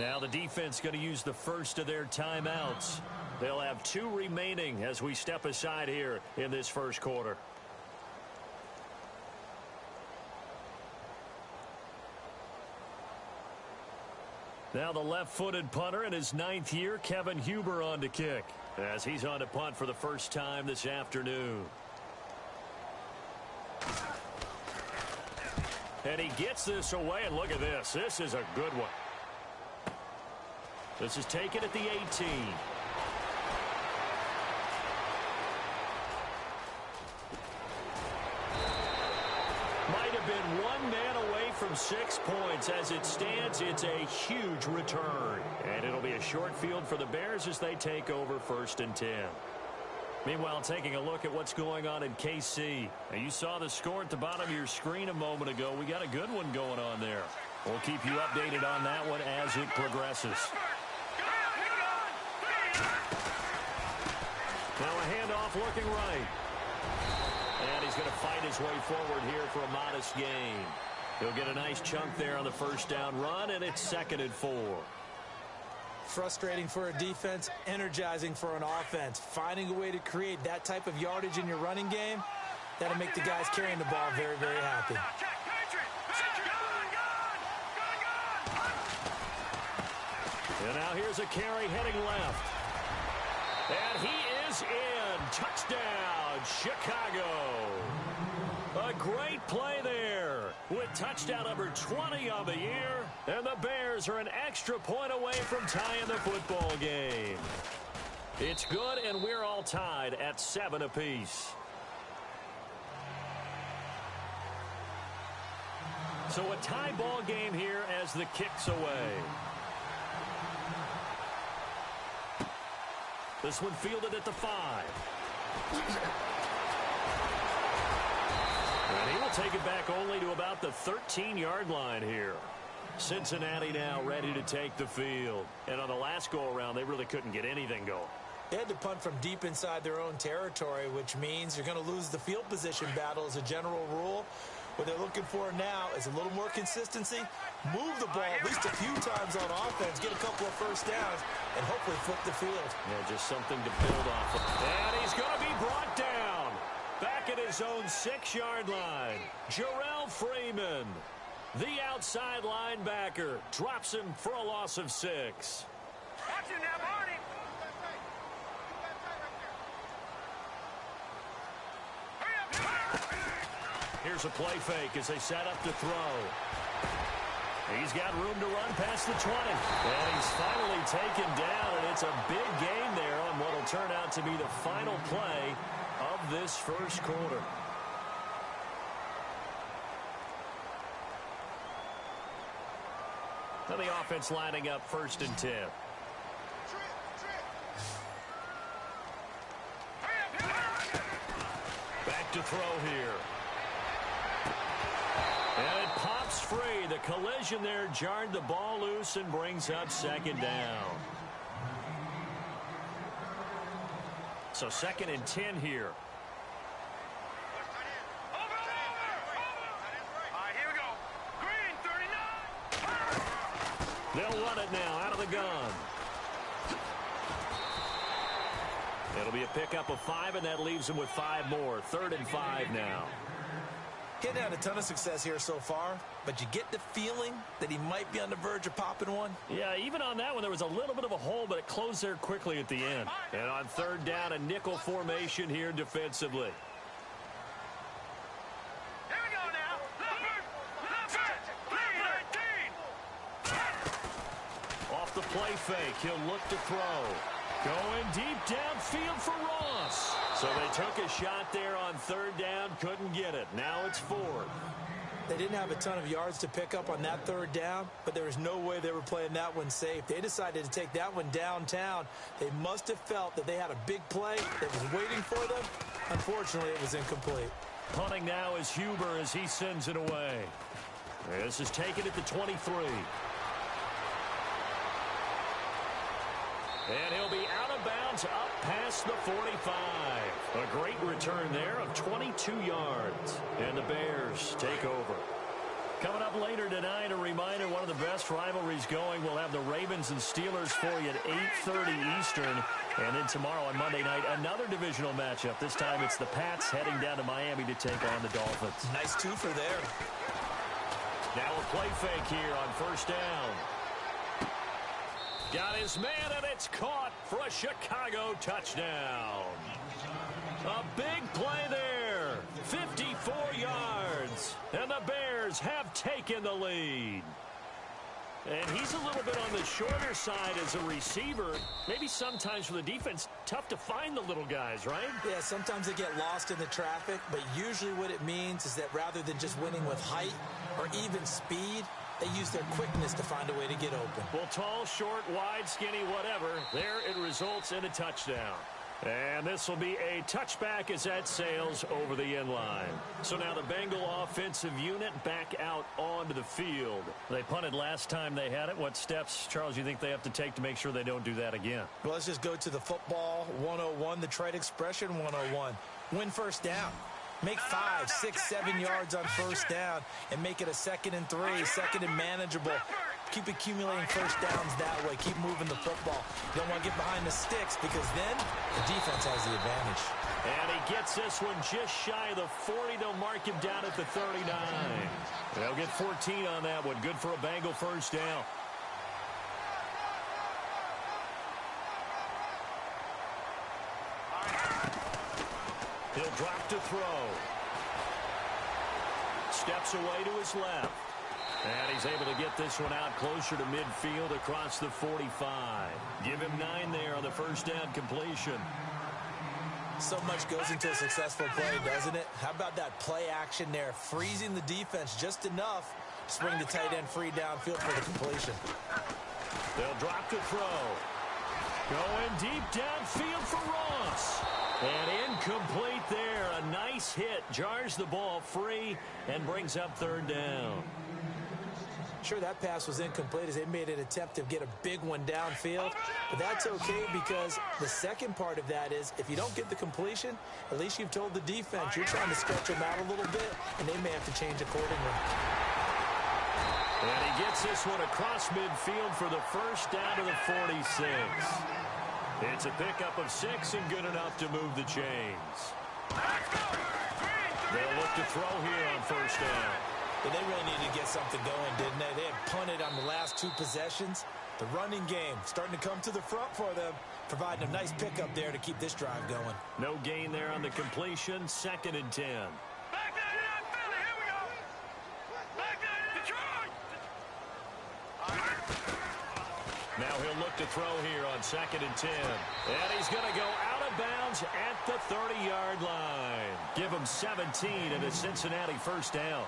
Now the defense going to use the first of their timeouts. They'll have 2 remaining as we step aside here in this first quarter. Now the left-footed punter in his 9th year, Kevin Huber, on to kick, as he's on to punt for the first time this afternoon. And he gets this away, and look at this. This is a good one. This is taken at the 18. Might have been one man away from 6 points. As it stands, it's a huge return. And it'll be a short field for the Bears as they take over 1st and 10. Meanwhile, taking a look at what's going on in KC. Now, you saw the score at the bottom of your screen a moment ago. We got a good one going on there. We'll keep you updated on that one as it progresses. Now a handoff looking right. And he's going to fight his way forward here for a modest gain. He'll get a nice chunk there on the first down run, and it's 2nd and 4. Frustrating for a defense, energizing for an offense. Finding a way to create that type of yardage in your running game, that'll make the guys carrying the ball very, very happy. And now here's a carry heading left. And he is in. Touchdown, Chicago. A great play there with touchdown number 20 on the year. And the Bears are an extra point away from tying the football game. It's good, and we're all tied at 7 apiece. So a tie ball game here as the kick's away. This one fielded at the 5. And he will take it back only to about the 13-yard line here. Cincinnati now ready to take the field. And on the last go-around, they really couldn't get anything going. They had to punt from deep inside their own territory, which means you're going to lose the field position battle as a general rule. What they're looking for now is a little more consistency, move the ball at least a few times on offense, get a couple of first downs, and hopefully flip the field. Yeah, just something to build off of. And he's going to be brought down back at his own 6-yard line. Jarrell Freeman, the outside linebacker, drops him for a loss of 6. Watch him now, Barney. Here's a play fake as they set up to throw. He's got room to run past the 20. And he's finally taken down, and it's a big gain there on what will turn out to be the final play of this first quarter. Now the offense lining up 1st and 10. Back to throw here. And it pops free. The collision there jarred the ball loose and brings up 2nd down. So 2nd and 10 here. All right, here we go. Green, 39. They'll run it now out of the gun. It'll be a pickup of 5, and that leaves them with 5 more. 3rd and 5 now. Getting out a ton of success here so far, but you get the feeling that he might be on the verge of popping one. Yeah, even on that one, there was a little bit of a hole, but it closed there quickly at the end. And on 3rd down, a nickel formation here defensively. Here we go now. Left, 19. Off the play fake, he'll look to throw. Going deep downfield for Ross. So they took a shot there on 3rd down, couldn't get it. Now it's 4th. They didn't have a ton of yards to pick up on that 3rd down, but there was no way they were playing that one safe. They decided to take that one downtown. They must have felt that they had a big play that was waiting for them. Unfortunately, it was incomplete. Punting now is Huber as he sends it away. This is taken at the 23. And he'll be out of bounds up past the 45. A great return there of 22 yards. And the Bears take over. Coming up later tonight, a reminder, one of the best rivalries going. We'll have the Ravens and Steelers for you at 8:30 Eastern. And then tomorrow on Monday night, another divisional matchup. This time it's the Pats heading down to Miami to take on the Dolphins. Nice twofer there. Now a play fake here on first down. Got his man, and it's caught for a Chicago touchdown. A big play there. 54 yards. And the Bears have taken the lead. And he's a little bit on the shorter side as a receiver. Maybe sometimes for the defense, tough to find the little guys, right? Yeah, sometimes they get lost in the traffic, but usually what it means is that rather than just winning with height or even speed, they use their quickness to find a way to get open. Well, tall, short, wide, skinny, whatever. There it results in a touchdown. And this will be a touchback as that sails over the end line. So now the Bengal offensive unit back out onto the field. They punted last time they had it. What steps, Charles, you think they have to take to make sure they don't do that again? Well, let's just go to the football 101, the trade expression 101. Win first down. Make 5, 6, 7 yards on first down and make it a 2nd and 3, 2nd and manageable. Keep accumulating first downs that way. Keep moving the football. You don't want to get behind the sticks because then the defense has the advantage. And he gets this one just shy of the 40. They'll mark him down at the 39. They'll get 14 on that one. Good for a Bengal first down. He'll drop to throw. Steps away to his left. And he's able to get this one out closer to midfield across the 45. Give him 9 there on the first down completion. So much goes into a successful play, doesn't it? How about that play action there? Freezing the defense just enough to swing the tight end free downfield for the completion. They'll drop to throw. Going deep downfield for Ross. And incomplete there. A nice hit. Jars the ball free and brings up third down. Sure, that pass was incomplete as they made an attempt to get a big one downfield. But that's okay because the second part of that is if you don't get the completion, at least you've told the defense you're trying to stretch them out a little bit, and they may have to change accordingly. And he gets this one across midfield for the first down to the 46. It's a pickup of 6 and good enough to move the chains. They'll look to throw here on first down. But they really needed to get something going, didn't they? They had punted on the last 2 possessions. The running game starting to come to the front for them, providing a nice pickup there to keep this drive going. No gain there on the completion. 2nd and 10. Back there, Philly, here we go. Back there, Detroit. Now he'll look to throw here on 2nd and 10. And he's going to go out of bounds at the 30-yard line. Give him 17 and a Cincinnati first down.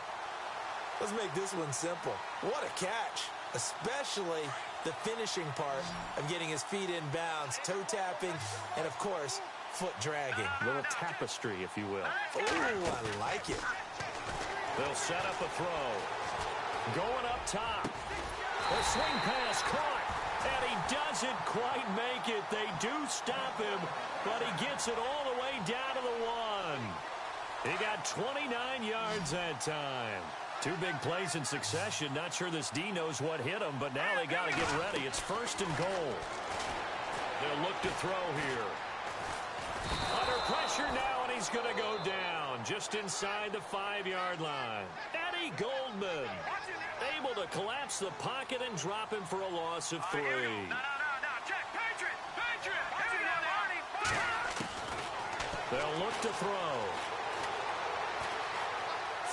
Let's make this one simple. What a catch, especially the finishing part of getting his feet in bounds, toe tapping, and, of course, foot dragging. A little tapestry, if you will. Ooh, I like it. They'll set up a throw. Going up top. The swing pass caught, and he doesn't quite make it. They do stop him, but he gets it all the way down to the 1. He got 29 yards that time. 2 big plays in succession. Not sure this D knows what hit him, but now they got to get ready. It's 1st and goal. They'll look to throw here. Under pressure now, and he's going to go down just inside the 5-yard line. Eddie Goldman able to collapse the pocket and drop him for a loss of 3. No, check. Patriot. They'll look to throw.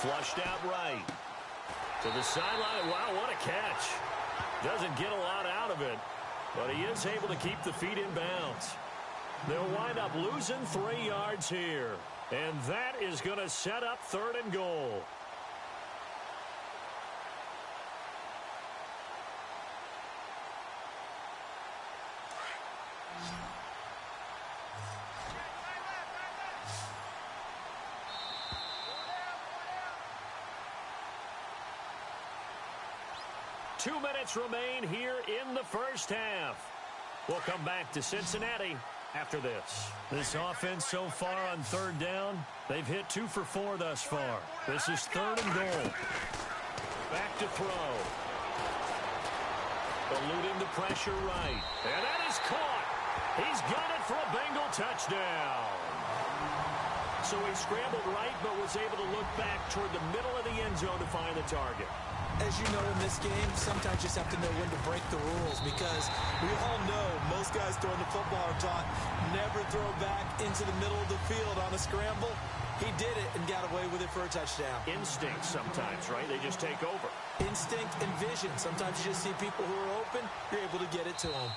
Flushed out right. To the sideline. Wow, what a catch. Doesn't get a lot out of it, but he is able to keep the feet in bounds. They'll wind up losing 3 yards here, and that is going to set up 3rd and goal. Two minutes remain here in the first half. We'll come back to Cincinnati after this. This offense so far on 3rd down, they've hit 2 for 4 thus far. This is 3rd and goal. throw. Eluding the pressure right. And that is caught. He's got it for a Bengal touchdown. So he scrambled right, but was able to look back toward the middle of the end zone to find the target. As you know, in this game, sometimes you just have to know when to break the rules, because we all know most guys throwing the football are taught never throw back into the middle of the field on a scramble. He did it and got away with it for a touchdown. Instinct sometimes, right? They just take over. Instinct and vision. Sometimes you just see people who are open, you're able to get it to them.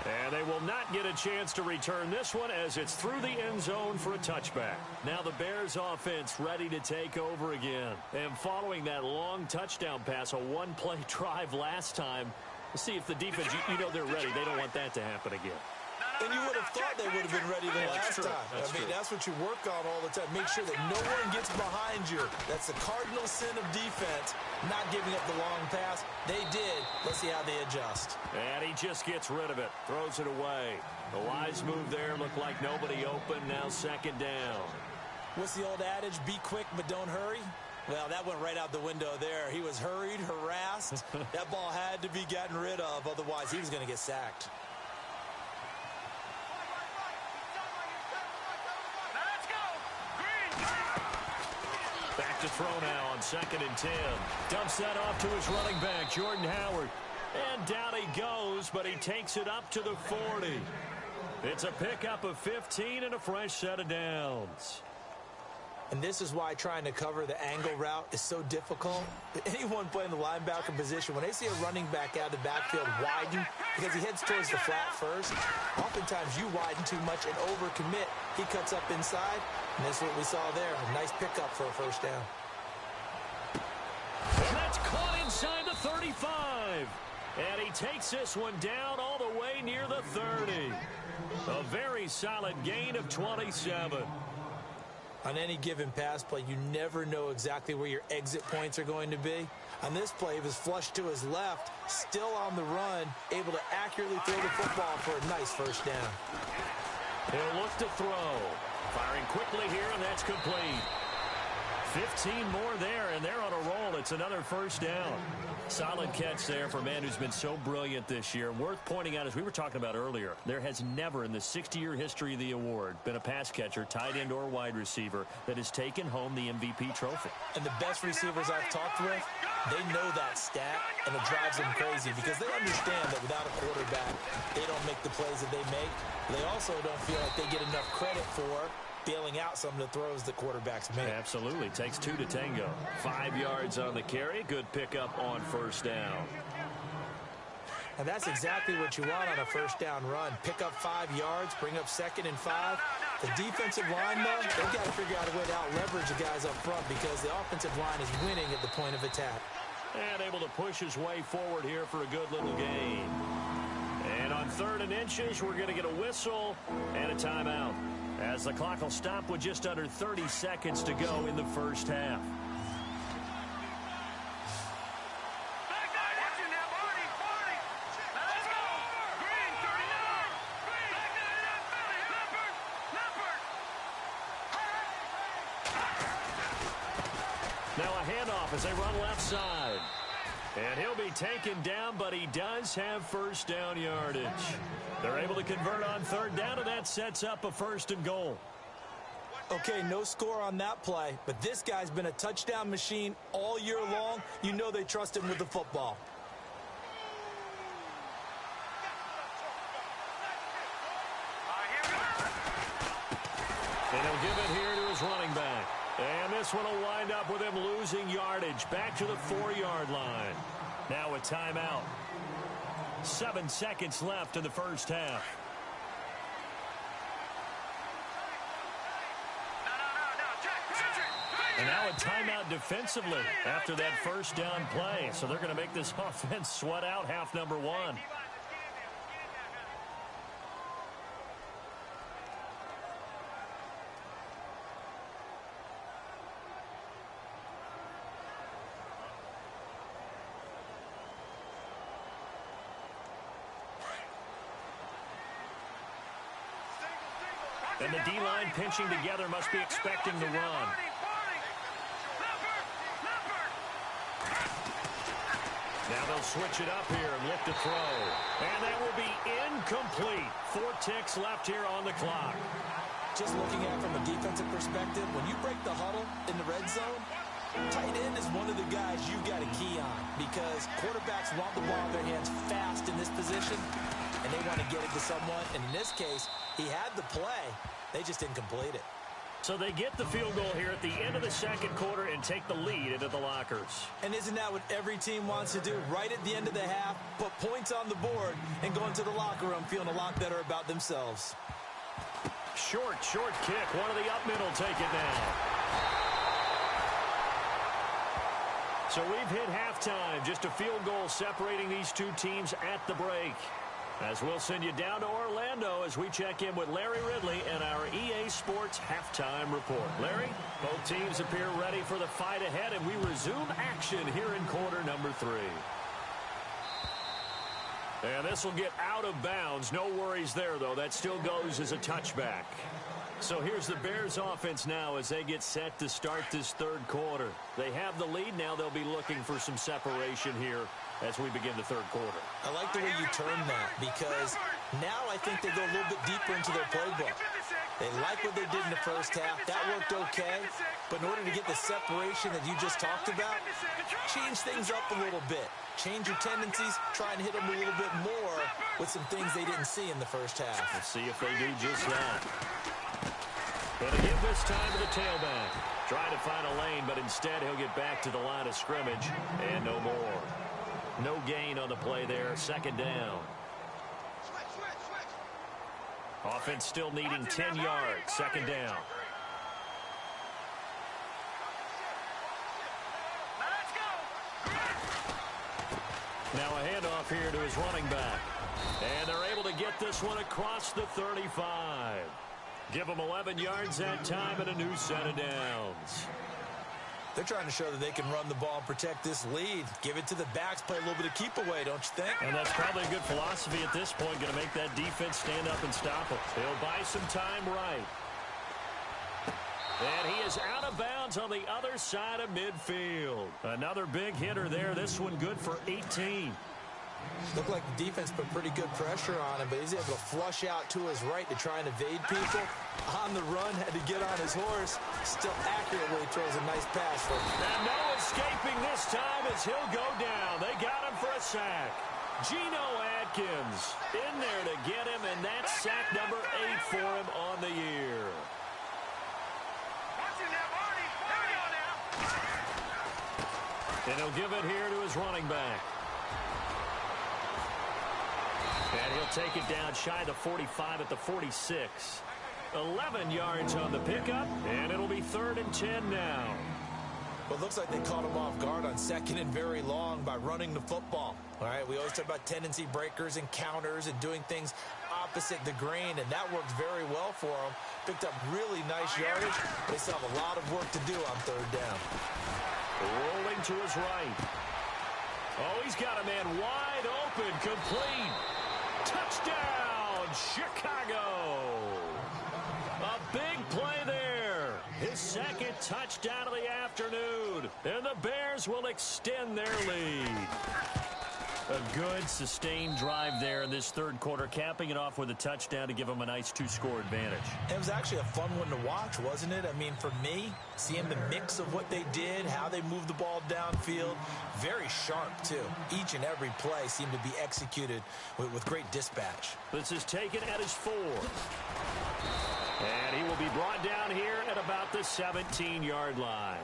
And they will not get a chance to return this one as it's through the end zone for a touchback. Now the Bears offense ready to take over again. And following that long touchdown pass, a one-play drive last time, let's see if the defense, you know they're ready. They don't want that to happen again. And you would have thought they would have been ready the last time. That's what you work on all the time. Make sure that no one gets behind you. That's the cardinal sin of defense, not giving up the long pass. They did. Let's see how they adjust. And he just gets rid of it. Throws it away. The wise move there. Looked like nobody open. Now second down. What's the old adage? Be quick, but don't hurry. Well, that went right out the window there. He was hurried, harassed. That ball had to be gotten rid of. Otherwise, he was going to get sacked. Back to throw now on 2nd and 10. Dumps that off to his running back, Jordan Howard. And down he goes, but he takes it up to the 40. It's a pickup of 15 and a fresh set of downs. And this is why trying to cover the angle route is so difficult. Anyone playing the linebacker position, when they see a running back out of the backfield widen because he heads towards the flat first, oftentimes you widen too much and overcommit. He cuts up inside, and that's what we saw there. A nice pickup for a first down. And that's caught inside the 35. And he takes this one down all the way near the 30. A very solid gain of 27. On any given pass play, you never know exactly where your exit points are going to be. On this play, he was flushed to his left, still on the run, able to accurately throw the football for a nice first down. He'll look to throw. Firing quickly here, and that's complete. 15 more there, and they're on a roll. It's another first down. Solid catch there for a man who's been so brilliant this year. Worth pointing out, as we were talking about earlier, there has never in the 60-year history of the award been a pass catcher, tight end, or wide receiver that has taken home the MVP trophy. And the best receivers I've talked with, they know that stat, and it drives them crazy because they understand that without a quarterback, they don't make the plays that they make. They also don't feel like they get enough credit for bailing out some of the throws the quarterbacks make. Absolutely. Takes 2 to tango. 5 yards on the carry. Good pickup on first down. And that's exactly what you want on a first down run. Pick up 5 yards, bring up 2nd and 5. The defensive line, though, they've got to figure out a way to out-leverage the guys up front because the offensive line is winning at the point of attack. And able to push his way forward here for a good little gain. And on 3rd and inches, we're going to get a whistle and a timeout, as the clock will stop with just under 30 seconds to go in the first half. Now a handoff as they run left side. And he'll be taken down, but he does have first down yardage. They're able to convert on 3rd down, and that sets up a 1st and goal. Okay, no score on that play, but this guy's been a touchdown machine all year long. You know they trust him with the football. And he'll give it here to his running back. And this one will wind up with him losing yardage back to the 4-yard line. Now a timeout. 7 seconds left in the first half. And now a timeout defensively after that first down play. So they're going to make this offense sweat out half number 1. And the D-line pinching together must be expecting the run. Now they'll switch it up here and look to throw. And that will be incomplete. 4 ticks left here on the clock. Just looking at it from a defensive perspective, when you break the huddle in the red zone, tight end is one of the guys you've got to key on because quarterbacks want the ball in their hands fast in this position, and they want to get it to someone. And in this case, he had the play. They just didn't complete it. So they get the field goal here at the end of the second quarter and take the lead into the lockers. And isn't that what every team wants to do? Right at the end of the half, put points on the board and go into the locker room feeling a lot better about themselves. Short kick. One of the up mid will take it now. So we've hit halftime. Just a field goal separating these two teams at the break. As we'll send you down to Orlando as we check in with Larry Ridley and our EA Sports halftime report. Larry, both teams appear ready for the fight ahead, and we resume action here in quarter number 3. And this will get out of bounds. No worries there, though. That still goes as a touchback. So here's the Bears offense now as they get set to start this third quarter. They have the lead. Now they'll be looking for some separation here as we begin the third quarter. I like the way you turn that because now I think they go a little bit deeper into their playbook. They like what they did in the first half. That worked okay. But in order to get the separation that you just talked about, change things up a little bit. Change your tendencies. Try and hit them a little bit more with some things they didn't see in the first half. Let's see if they do just that. Going to give this time to the tailback. Trying to find a lane, but instead he'll get back to the line of scrimmage and no more. No gain on the play there. Second down. Offense still needing 10 yards. Second down. Now a handoff here to his running back. And they're able to get this one across the 35. Give them 11 yards that time and a new set of downs. They're trying to show that they can run the ball and protect this lead. Give it to the backs, play a little bit of keep away, don't you think? And that's probably a good philosophy at this point, going to make that defense stand up and stop them. They'll buy some time right. And he is out of bounds on the other side of midfield. Another big hitter there. This one good for 18. Looked like the defense put pretty good pressure on him, but he's able to flush out to his right to try and evade people. On the run, had to get on his horse. Still accurately throws a nice pass for him. And no escaping this time as he'll go down. They got him for a sack. Geno Atkins in there to get him, and that's sack number 8 for him on the year. And he'll give it here to his running back. And he'll take it down shy of the 45 at the 46. 11 yards on the pickup, and it'll be 3rd and 10 now. Well, it looks like they caught him off guard on 2nd and very long by running the football. All right, we always talk about tendency breakers and counters and doing things opposite the grain, and that worked very well for him. Picked up really nice yardage. They still have a lot of work to do on 3rd down. Rolling to his right. Oh, he's got a man wide open, complete. Touchdown, Chicago. A big play there. His 2nd touchdown of the afternoon. And the Bears will extend their lead. A good, sustained drive there in this 3rd quarter, capping it off with a touchdown to give them a nice 2-score advantage. It was actually a fun one to watch, wasn't it? I mean, for me, seeing the mix of what they did, how they moved the ball downfield, very sharp, too. Each and every play seemed to be executed with great dispatch. This is taken at his 4. And he will be brought down here at about the 17-yard line.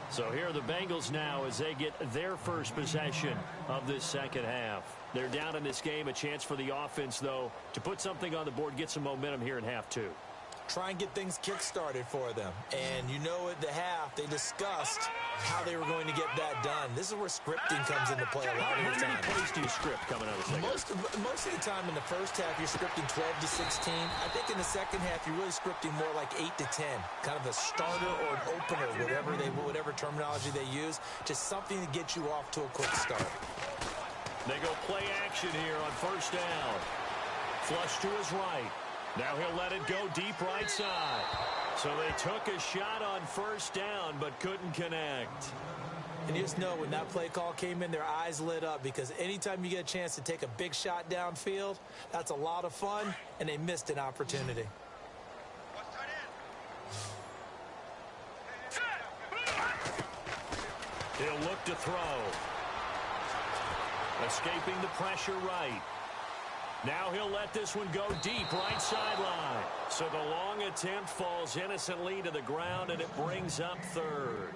So here are the Bengals now as they get their first possession of this second half. They're down in this game. A chance for the offense, though, to put something on the board, get some momentum here in half 2. Try and get things kick-started for them. And you know at the half, they discussed how they were going to get that done. This is where scripting comes into play a lot of the time. How many plays do you script coming out of the second? Most of the time in the first half, you're scripting 12 to 16. I think in the second half, you're really scripting more like 8 to 10. Kind of a starter or an opener, whatever terminology they use. Just something to get you off to a quick start. They go play action here on 1st down. Flush to his right. Now he'll let it go deep right side. So they took a shot on 1st down but couldn't connect. And you just know when that play call came in, their eyes lit up because anytime you get a chance to take a big shot downfield, that's a lot of fun, and they missed an opportunity. He'll look to throw. Escaping the pressure right. Now he'll let this one go deep right sideline. So the long attempt falls innocently to the ground, and it brings up third.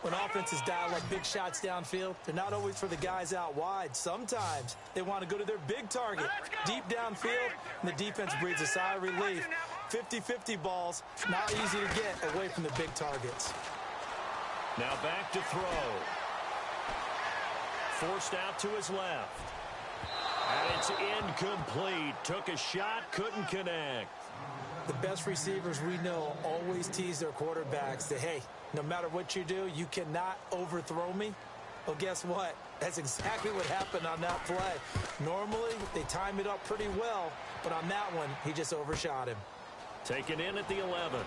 When offenses dial up big shots downfield, they're not always for the guys out wide. Sometimes they want to go to their big target, deep downfield, and the defense breathes a sigh of relief. 50-50 balls, not easy to get away from the big targets. Now back to throw. Forced out to his left. And it's incomplete. Took a shot, couldn't connect. The best receivers we know always tease their quarterbacks that, hey, no matter what you do, you cannot overthrow me. Well, guess what? That's exactly what happened on that play. Normally, they time it up pretty well, but on that one, he just overshot him. Taken in at the 11.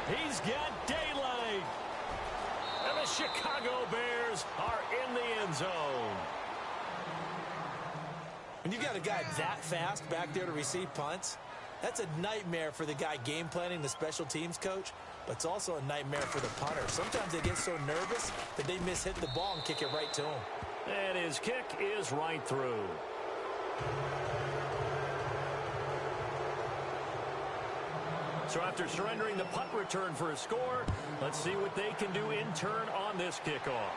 He's got daylight. And the Chicago Bears are in the end zone. When you got a guy that fast back there to receive punts, that's a nightmare for the guy game planning, the special teams coach, but it's also a nightmare for the punter. Sometimes they get so nervous that they mishit the ball and kick it right to him. And his kick is right through. So after surrendering the punt return for a score, let's see what they can do in turn on this kickoff.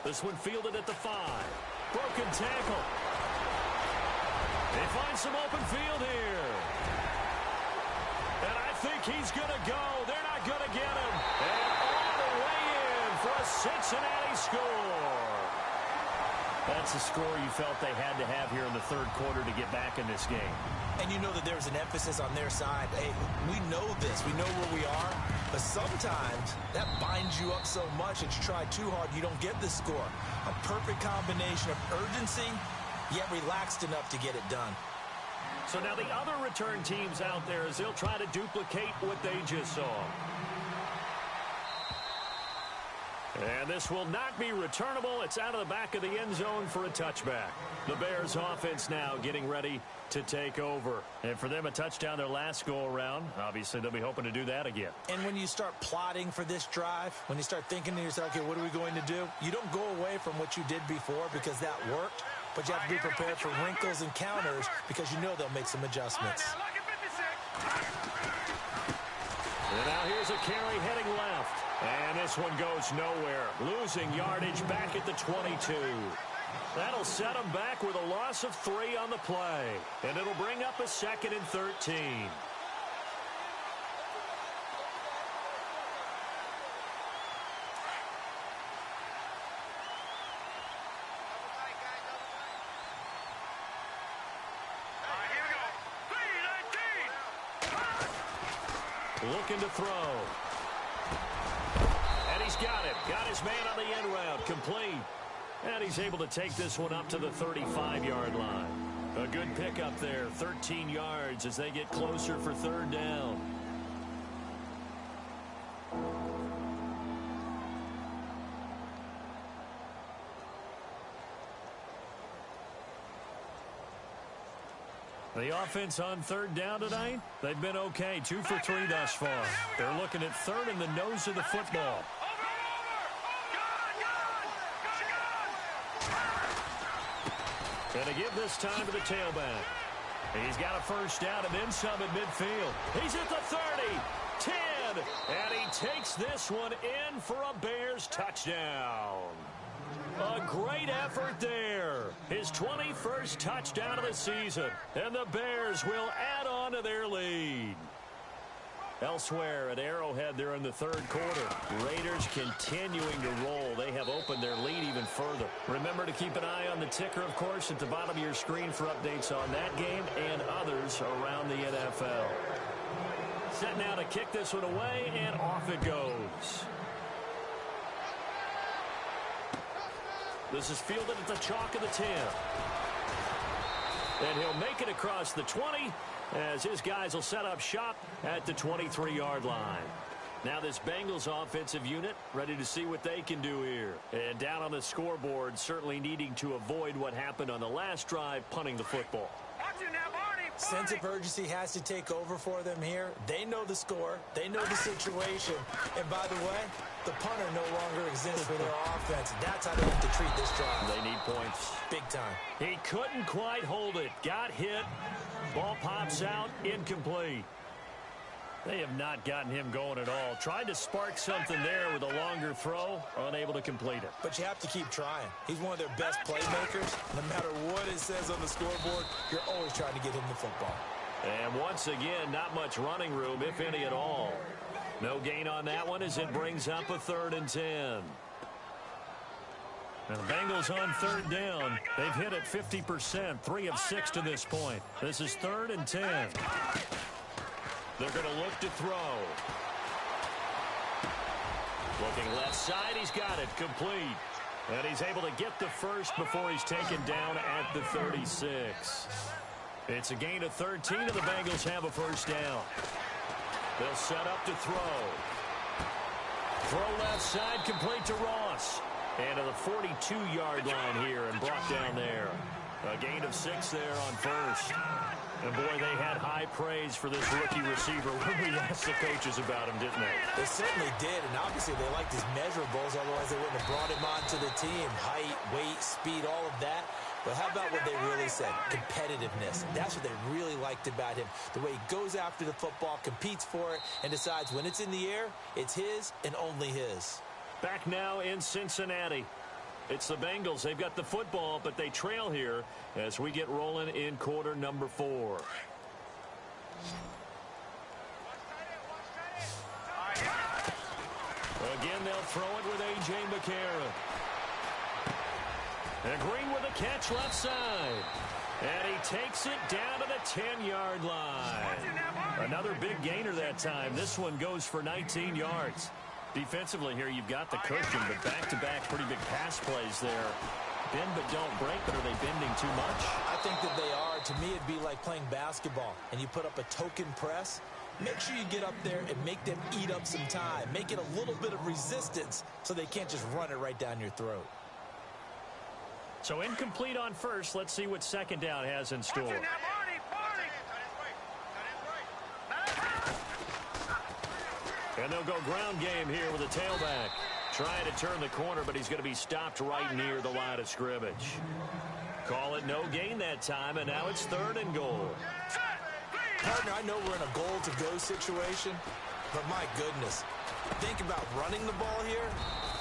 This one fielded at the 5. Broken tackle. They find some open field here. And I think he's going to go. They're not going to get him. And all the way in for a Cincinnati score. That's the score you felt they had to have here in the third quarter to get back in this game. And you know that there's an emphasis on their side. Hey, we know this. We know where we are. But sometimes that binds you up so much that you try too hard, you don't get the score. A perfect combination of urgency, yet relaxed enough to get it done. So now the other return teams out there as they'll try to duplicate what they just saw. And this will not be returnable. It's out of the back of the end zone for a touchback. The Bears offense now getting ready to take over. And for them, a touchdown their last go-around. Obviously, they'll be hoping to do that again. And when you start plotting for this drive, when you start thinking to yourself, okay, what are we going to do? You don't go away from what you did before because that worked. But you have to be prepared for wrinkles and counters because you know they'll make some adjustments. And now here's a carry heading left. And this one goes nowhere. Losing yardage back at the 22. That'll set them back with a loss of 3 on the play. And it'll bring up a 2nd and 13. Looking to throw. And he's got it. Got his man on the end route. Complete. And he's able to take this one up to the 35-yard line. A good pickup there. 13 yards as they get closer for third down. The offense on third down tonight, they've been okay. 2 for 3 thus far. They're looking at third in the nose of the football. Going to give this time to the tailback. He's got a first down and then some at midfield. He's at the 30, 10, and he takes this one in for a Bears touchdown. A great effort there. His 21st touchdown of the season. And the Bears will add on to their lead. Elsewhere at Arrowhead, they're in the third quarter. Raiders continuing to roll. They have opened their lead even further. Remember to keep an eye on the ticker, of course, at the bottom of your screen for updates on that game and others around the NFL. Set now to kick this one away, and off it goes. This is fielded at the chalk of the 10. And he'll make it across the 20 as his guys will set up shop at the 23-yard line. Now this Bengals offensive unit ready to see what they can do here. And down on the scoreboard, certainly needing to avoid what happened on the last drive, punting the football. Sense of urgency has to take over for them here. They know the score. They know the situation. And by the way, the punter no longer exists for their offense. That's how they have to treat this drive. They need points. Big time. He couldn't quite hold it. Got hit. Ball pops out. Incomplete. They have not gotten him going at all. Tried to spark something there with a longer throw. Unable to complete it. But you have to keep trying. He's one of their best playmakers. No matter what it says on the scoreboard, you're always trying to get him the football. And once again, not much running room, if any at all. No gain on that one as it brings up a 3rd and 10. And the Bengals on 3rd down. They've hit it 50%, 3 of 6 to this point. This is 3rd and 10. They're going to look to throw. Looking left side, he's got it, complete. And he's able to get the first before he's taken down at the 36. It's a gain of 13, and the Bengals have a first down. They'll set up to throw. Throw left side, complete to Ross. And to the 42-yard line here and brought down there. A gain of 6 there on first. And, boy, they had high praise for this rookie receiver when we asked the coaches about him, didn't they? They certainly did, and obviously they liked his measurables, otherwise they wouldn't have brought him onto the team. Height, weight, speed, all of that. But how about what they really said? Competitiveness. That's what they really liked about him. The way he goes after the football, competes for it, and decides when it's in the air, it's his and only his. Back now in Cincinnati. It's the Bengals. They've got the football, but they trail here as we get rolling in quarter number 4. Again, they'll throw it with A.J. McCarron. And Green with a catch left side. And he takes it down to the 10-yard line. Another big gainer that time. This one goes for 19 yards. Defensively here, you've got the cushion, but back-to-back pretty big pass plays there. Bend but don't break, but are they bending too much? I think that they are. To me, it'd be like playing basketball, and you put up a token press. Make sure you get up there and make them eat up some time. Make it a little bit of resistance so they can't just run it right down your throat. So incomplete on first. Let's see what second down has in store. And they'll go ground game here with a tailback. Trying to turn the corner, but he's going to be stopped right near the line of scrimmage. Call it no gain that time, and now it's 3rd and goal. Partner, I know we're in a goal-to-go situation, but my goodness, think about running the ball here.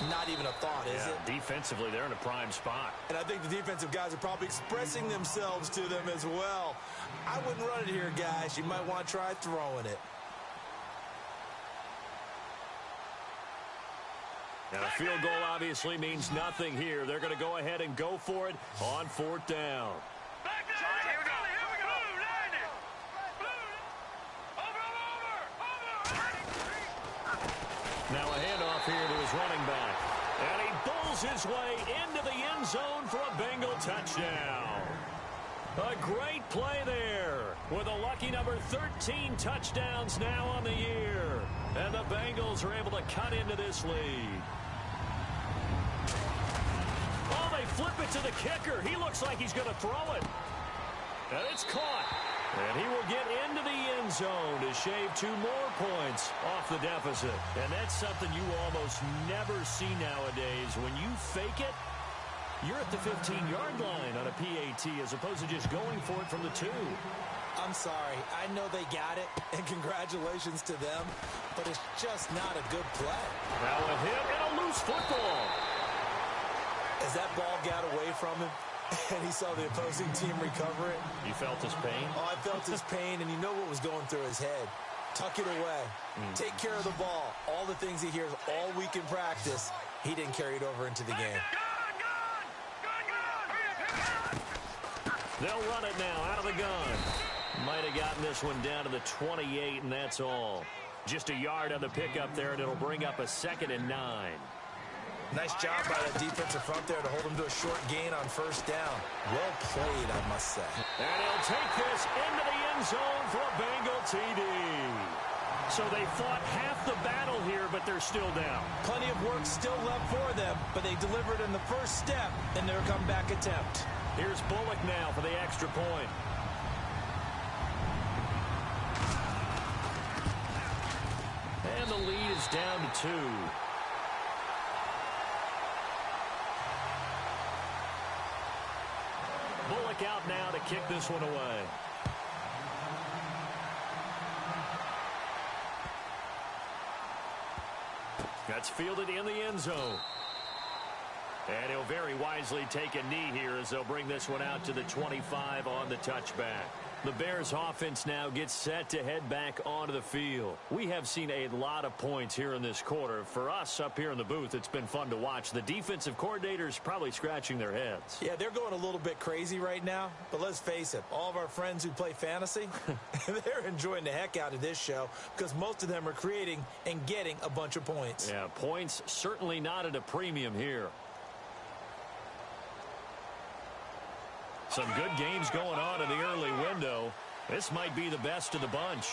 Not even a thought, is it? Defensively, they're in a prime spot. And I think the defensive guys are probably expressing themselves to them as well. I wouldn't run it here, guys. You might want to try throwing it. And a field goal obviously means nothing here. They're going to go ahead and go for it on 4th down. Now a handoff here to his running back. And he bowls his way into the end zone for a Bengal touchdown. A great play there with a lucky number 13 touchdowns now on the year. And the Bengals are able to cut into this lead. Oh, they flip it to the kicker. He looks like he's going to throw it. And it's caught. And he will get into the end zone to shave 2 more points off the deficit. And that's something you almost never see nowadays. When you fake it, you're at the 15-yard line on a PAT as opposed to just going for it from the 2. I'm sorry. I know they got it, and congratulations to them, but it's just not a good play. Now a hit and a loose football. As that ball got away from him, and he saw the opposing team recover it. You felt his pain? Oh, I felt his pain, and you know what was going through his head. Tuck it away. Take care of the ball. All the things he hears all week in practice, he didn't carry it over into the game. They'll run it now out of the gun. Might have gotten this one down to the 28, and that's all. Just a yard on the pickup there, and it'll bring up a 2nd and 9. Nice job by that defensive front there to hold him to a short gain on first down. Well played, I must say. And he'll take this into the end zone for a Bengal TD. So they fought half the battle here, but they're still down. Plenty of work still left for them, but they delivered in the first step in their comeback attempt. Here's Bullock now for the extra point. And the lead is down to 2. Bullock out now to kick this one away. That's fielded in the end zone. And he'll very wisely take a knee here as they'll bring this one out to the 25 on the touchback. The Bears offense now gets set to head back onto the field. We have seen a lot of points here in this quarter. For us up here in the booth, it's been fun to watch. The defensive coordinators probably scratching their heads. Yeah, they're going a little bit crazy right now. But let's face it, all of our friends who play fantasy, they're enjoying the heck out of this show because most of them are creating and getting a bunch of points. Yeah, points certainly not at a premium here. Some good games going on in the early window. This might be the best of the bunch.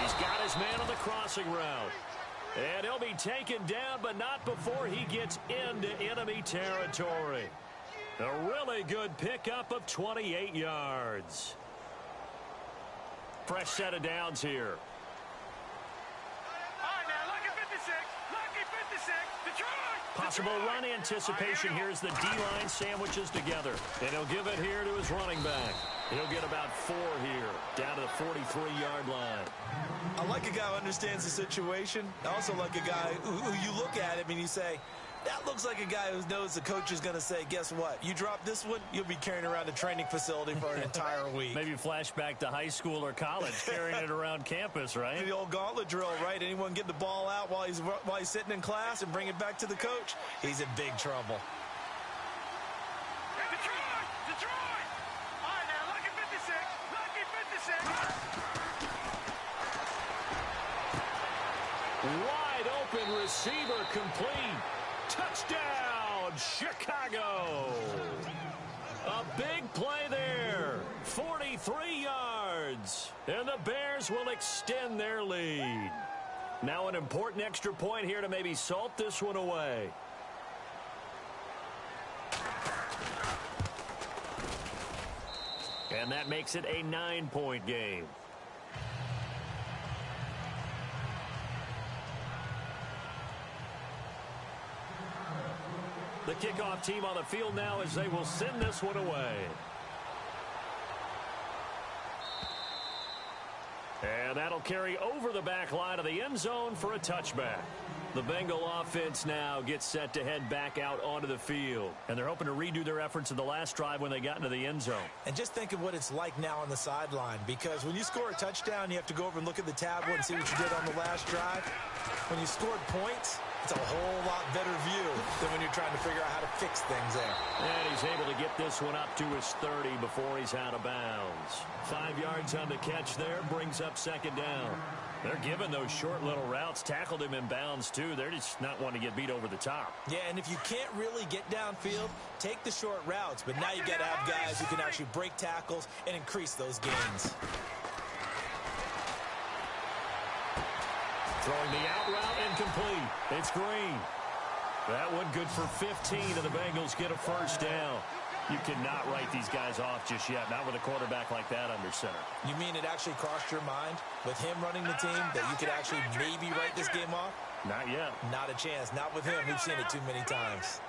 He's got his man on the crossing route. And he'll be taken down, but not before he gets into enemy territory. A really good pickup of 28 yards. Fresh set of downs here. All right, now, lucky 56. Lucky 56. Detroit. Possible run anticipation here as the D-line sandwiches together. And he'll give it here to his running back. He'll get about 4 here, down to the 43-yard line. I like a guy who understands the situation. I also like a guy who you look at him and you say, that looks like a guy who knows the coach is going to say, guess what? You drop this one, you'll be carrying around a training facility for an entire week. Maybe flashback to high school or college, carrying it around campus, right? The old gauntlet drill, right? Anyone get the ball out while he's sitting in class and bring it back to the coach? He's in big trouble. Detroit! Detroit! All right, now, lucky 56. Lucky 56. Wide open receiver complete. Touchdown, Chicago. A big play there. 43 yards. And the Bears will extend their lead. Now an important extra point here to maybe salt this one away. And that makes it a 9-point game. The kickoff team on the field now as they will send this one away. And that'll carry over the back line of the end zone for a touchback. The Bengal offense now gets set to head back out onto the field. And they're hoping to redo their efforts in the last drive when they got into the end zone. And just think of what it's like now on the sideline. Because when you score a touchdown, you have to go over and look at the tablet and see what you did on the last drive. When you scored points, it's a whole lot better view than when you're trying to figure out how to fix things there. And he's able to get this one up to his 30 before he's out of bounds. 5 yards on the catch there, brings up second down. They're giving those short little routes. Tackled him in bounds, too. They're just not wanting to get beat over the top. Yeah, and if you can't really get downfield, take the short routes. But now you got to have guys who can actually break tackles and increase those gains. Throwing the out route incomplete. It's Green. That one good for 15, and the Bengals get a first down. You cannot write these guys off just yet, not with a quarterback like that under center. You mean it actually crossed your mind with him running the team that you could actually maybe write this game off? Not yet. Not a chance. Not with him. We've seen it too many times.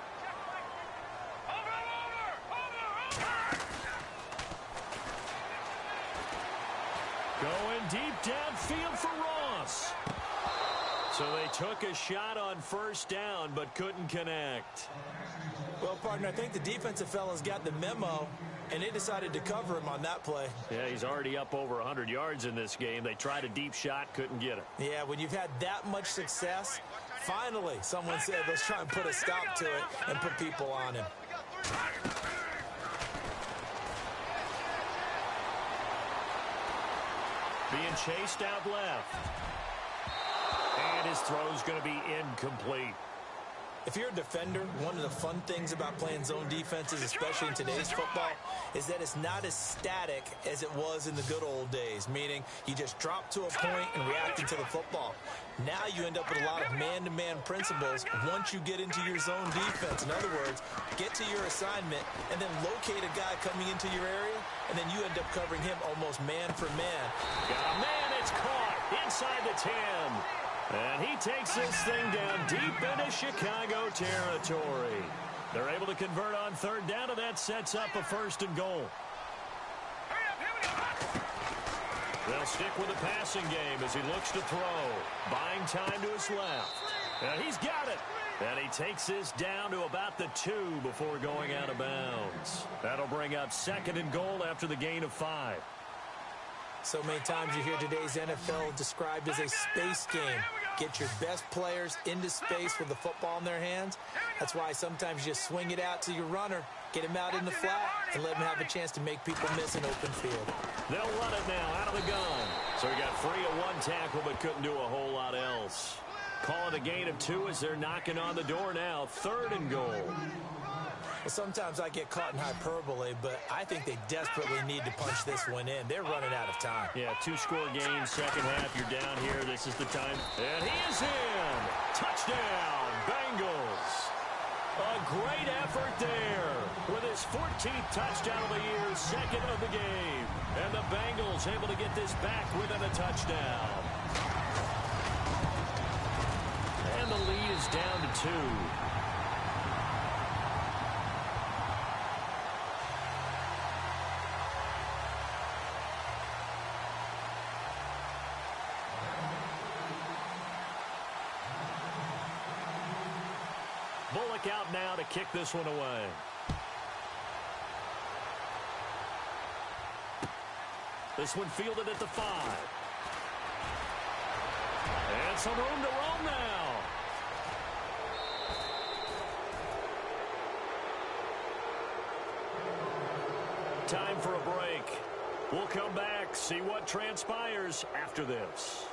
Going deep downfield for Ross. So they took a shot on first down, but couldn't connect. Well, partner, I think the defensive fellas got the memo, and they decided to cover him on that play. Yeah, he's already up over 100 yards in this game. They tried a deep shot, couldn't get it. Yeah, when you've had that much success, finally someone said, let's try and put a stop to it and put people on him. Being chased out left. And his throw's going to be incomplete. If you're a defender, one of the fun things about playing zone defenses, especially in today's football, is that it's not as static as it was in the good old days, meaning you just drop to a point and react into the football. Now you end up with a lot of man-to-man principles once you get into your zone defense. In other words, get to your assignment and then locate a guy coming into your area, and then you end up covering him almost man for man. Got a man, it's caught inside the 10. And he takes this thing down deep into Chicago territory. They're able to convert on third down, and that sets up a 1st and goal. They'll stick with the passing game as he looks to throw. Buying time to his left. And he's got it. And he takes this down to about the 2 before going out of bounds. That'll bring up 2nd and goal after the gain of 5. So many times you hear today's NFL described as a space game. Get your best players into space with the football in their hands. That's why sometimes you just swing it out to your runner, get him out in the flat, and let him have a chance to make people miss an open field. They'll run it now out of the gun. So he got free of 1 tackle but couldn't do a whole lot else. Call it a gain of 2 as they're knocking on the door now. 3rd and goal. Well, sometimes I get caught in hyperbole, but I think they desperately need to punch this one in. They're running out of time. Yeah, 2-score game, second half. You're down here. This is the time. And he is in. Touchdown, Bengals. A great effort there with his 14th touchdown of the year, 2nd of the game. And the Bengals able to get this back within a touchdown. And the lead is down to 2. Bullock out now to kick this one away. This one fielded at the 5. And some room to roam now. Time for a break. We'll come back, see what transpires after this.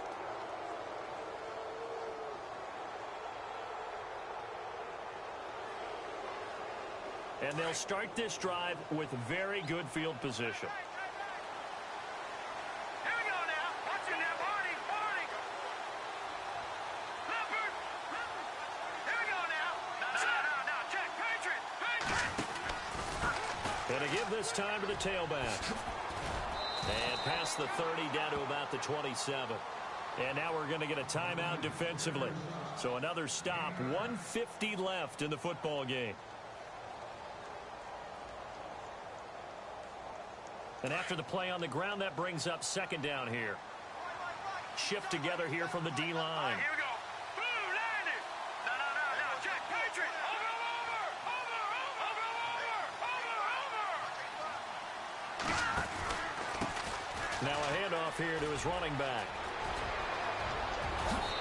And they'll start this drive with very good field position. Here we go now. Watch it now, Barney. Leopard. Here we go now. No. Check. Patriot. And to give this time to the tailback. And past the 30 down to about the 27. And now we're going to get a timeout defensively. So another stop. 1:50 left in the football game. And after the play on the ground, that brings up 2nd down here. Shift together here from the D-line. Right, here we go. Blue, landed. No. Check. Patriot. Over. Now a handoff here to his running back.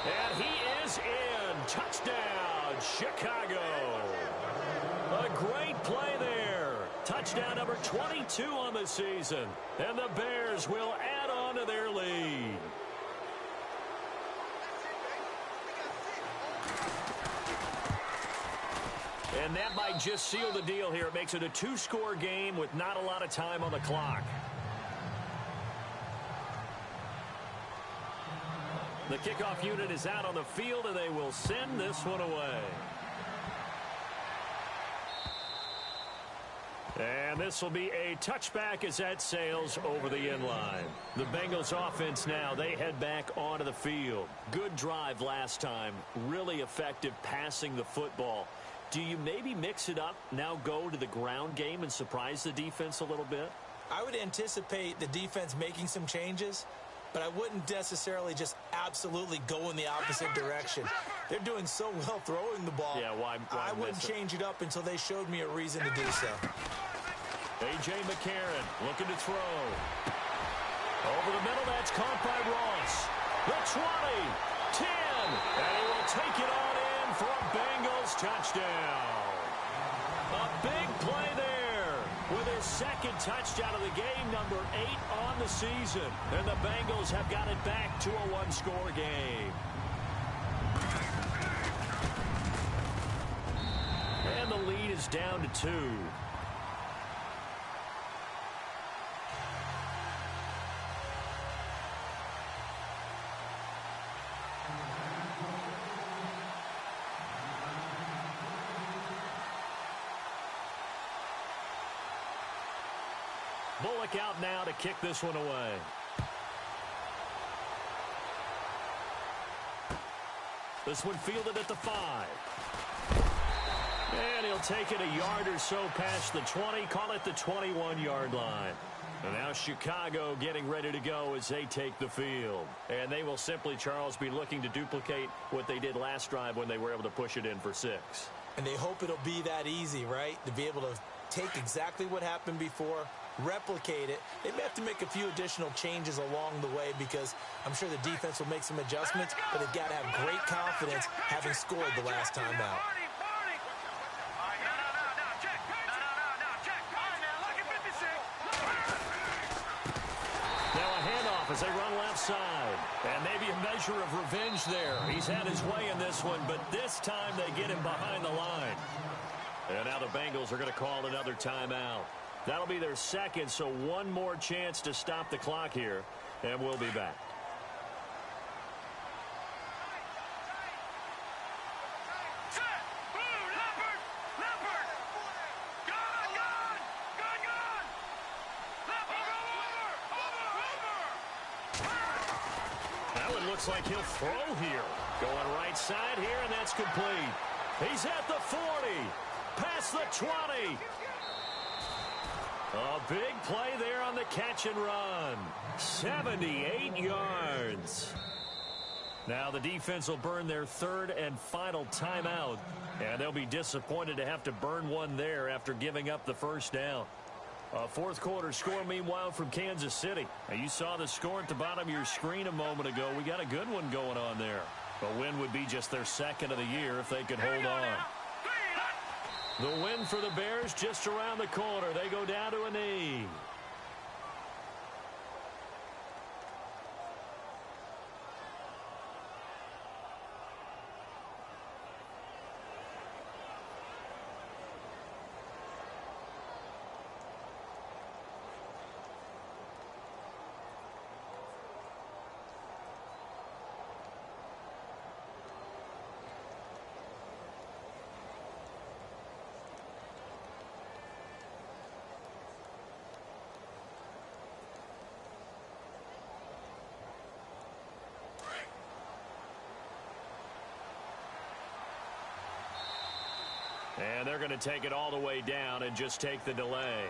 And he is in. Touchdown, Chicago. A great play there. Touchdown number 22 on the season. And the Bears will add on to their lead. And that might just seal the deal here. It makes it a 2-score game with not a lot of time on the clock. The kickoff unit is out on the field, and they will send this one away. And this will be a touchback as that sails over the inline. The Bengals offense now, they head back onto the field. Good drive last time. Really effective passing the football. Do you maybe mix it up, now go to the ground game and surprise the defense a little bit? I would anticipate the defense making some changes, but I wouldn't necessarily just absolutely go in the opposite direction. They're doing so well throwing the ball. Yeah, why I wouldn't change it up until they showed me a reason to do so. A.J. McCarron looking to throw. Over the middle, that's caught by Ross. The 20, 10, and he will take it on in for a Bengals touchdown. A big play there with his second touchdown of the game, number 8 on the season. And the Bengals have got it back to a one-score game. And the lead is down to 2. Bullock out now to kick this one away. This one fielded at the 5. And he'll take it a yard or so past the 20, call it the 21-yard line. And now Chicago getting ready to go as they take the field. And they will simply, Charles, be looking to duplicate what they did last drive when they were able to push it in for 6. And they hope it'll be that easy, right? To be able to take exactly what happened before, replicate it. They may have to make a few additional changes along the way because I'm sure the defense will make some adjustments, but they've got to have great confidence having scored the last time out. Now a handoff as they run left side. And maybe a measure of revenge there. He's had his way in this one, but this time they get him behind the line. And now the Bengals are going to call another timeout. That'll be their second, so one more chance to stop the clock here, and we'll be back. That one looks like he'll throw here. Going right side here, and that's complete. He's at the 40, past the 20. A big play there on the catch and run. 78 yards. Now the defense will burn their third and final timeout. And they'll be disappointed to have to burn one there after giving up the first down. A fourth quarter score, meanwhile, from Kansas City. Now, you saw the score at the bottom of your screen a moment ago. We got a good one going on there. A win would be just their second of the year if they could hold on. The win for the Bears just around the corner. They go down to a knee. And they're going to take it all the way down and just take the delay.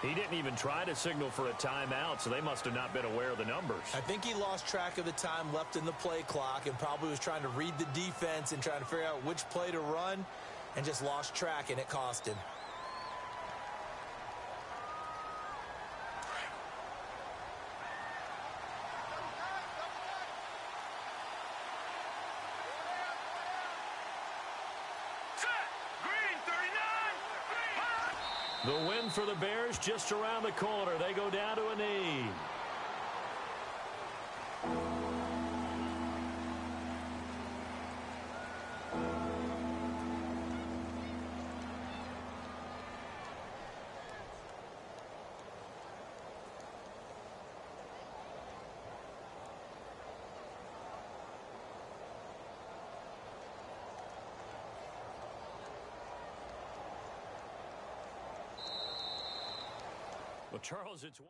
He didn't even try to signal for a timeout, so they must have not been aware of the numbers. I think he lost track of the time left in the play clock and probably was trying to read the defense and trying to figure out which play to run and just lost track, and it cost him. The win for the Bears just around the corner. They go down to a knee. Well, Charles, it's